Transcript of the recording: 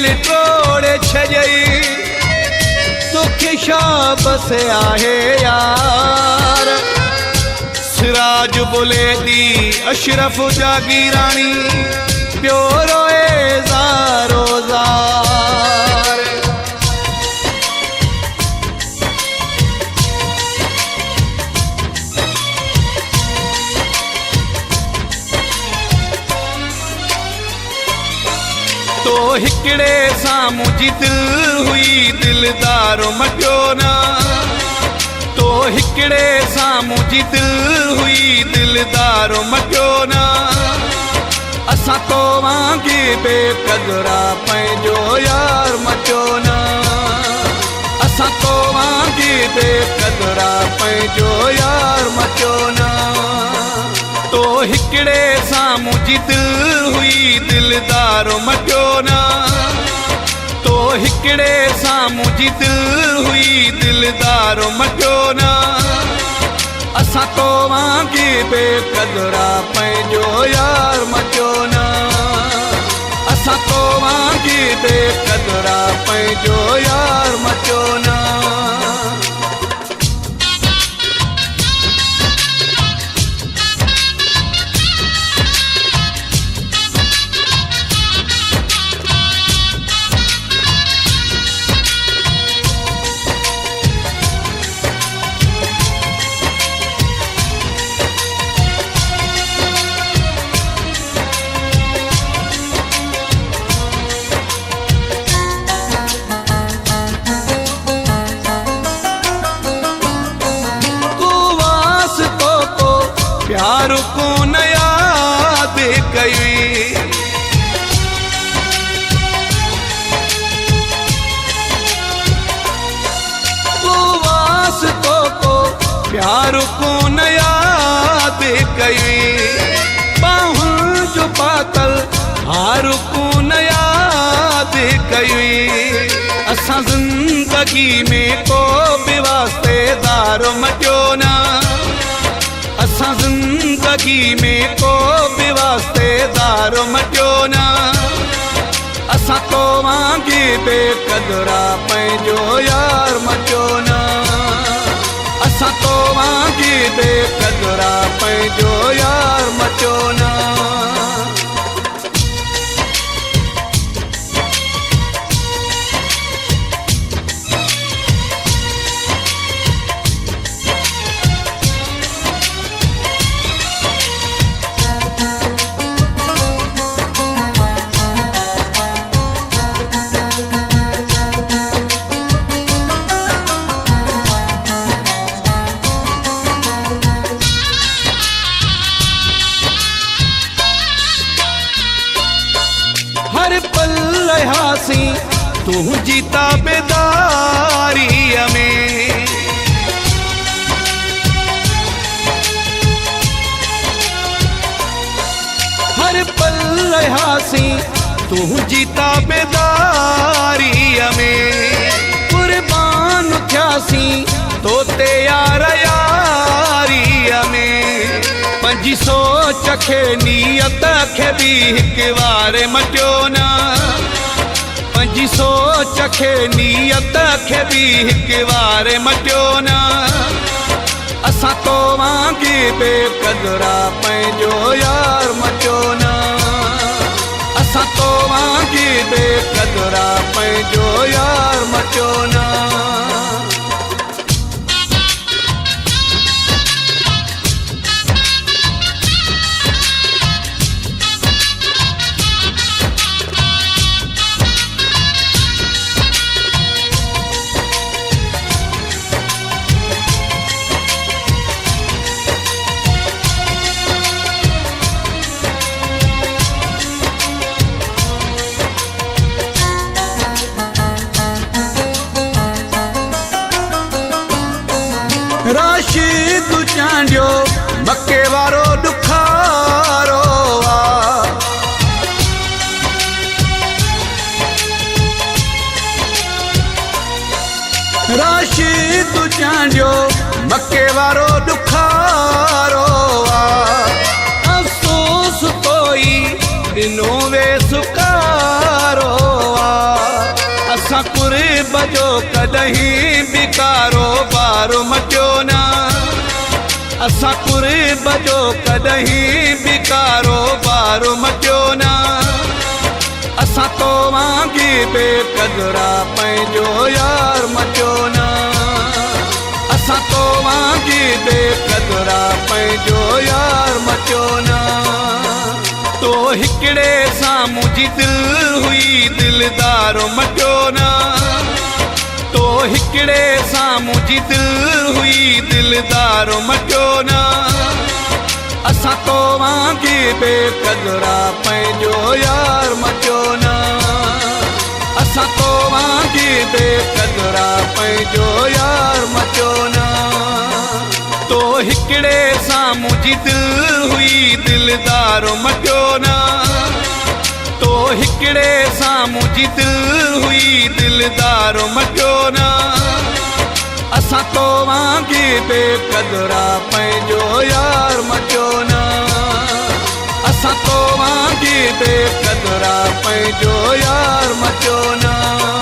दिल तोड़े छजई तोखे शाबस आहे यार। सिराज बोले दी अशरफ जागीरानी प्यो रोए ज़ारो ज़ार। तो हिकड़े साम्हूं जी दिल हुई दिलदारो मटियो ना। तो हिकड़े साम्हूं जी दिल हुई दिलदारो मटियो ना। असां तो वांगी बेक़दरा पंहिंजो यार मटियो ना। असां तो वांगी बेक़दरा पंहिंजो यार मटियो ना। तो हिकड़े साम्हूं जी दिल हुई दिलदारो मटियो ना। तो हिकड़े साम्हूं जी दिल हुई दिलदारो मटियो ना। असां तो वांगी बेक़दरा पंहिंजो यार मटियो ना। असां तो वांगी बेक़दरा पंहिंजो यार मटियो ना। प्यार को न याद कई तो वास्तो को प्यार को न याद कई। बाहुं जो पातल हार को न याद कई। असां जिंदगी में को बि वास्तेदार मटियो ना। असां जिंदगी में को बि वास्तेदार मटियो ना। असां तो वांगी बेक़दरा पंहिंजो यार मटियो ना। असां तो वांगी बेक़दरा पंहिंजो यार मटियो ना। हर पल रहासी तू जीता बेदारी में। हर पल रहासी तू जीता बेदारी में। कुर्बान थियासी तो ते यार यारी में। पंजी सोच खे नियत खे भी हिक बार मटियो ना। पंजी सोच खे नियत खे भी हिक बार मटियो ना। असां तो वांगी बेक़दरा पंहिंजो यार मटियो ना। असां तो वांगी बेक़दरा पंहिंजो यार मटियो ना। राशिद चांडियो मक्के वारो दुखारो आ। राशिद चांडियो मक्के वारो दुखारो आ। अफ़सोस कोई दिनों वे सुकारो आ। असां कुर्ब जो कॾहिं बि कारोबार मटियो न असां कुर्ब जो कॾहिं बि कारोबार मटियो न असां तो वांगी बेक़दरा पंहिंजो यार मटियो न असां तो वांगी बेक़दरा पंहिंजो यार मटियो न तो हिकिड़े सां मुंहिंजी दिल हुई दिलदार मटियो न तो हिकिड़े सां मुंहिंजी दिल हुई दिलदार मटियो न असां तो वांगी बेक़दरा पंहिंजो यार मटियो न असां तो वांगी बेक़दरा पंहिंजो यार मटियो न तो हिकिड़े सां मुंहिंजी दिल हुई दिलदार मटियो न तो हिकिड़े सां मुंहिंजी दिल हुई दिलदार मटियो न असां तो वांगी बेक़दरा पंहिंजो यार मटियो न असां तो वांगी बेक़दरा पंहिंजो यार मटियो न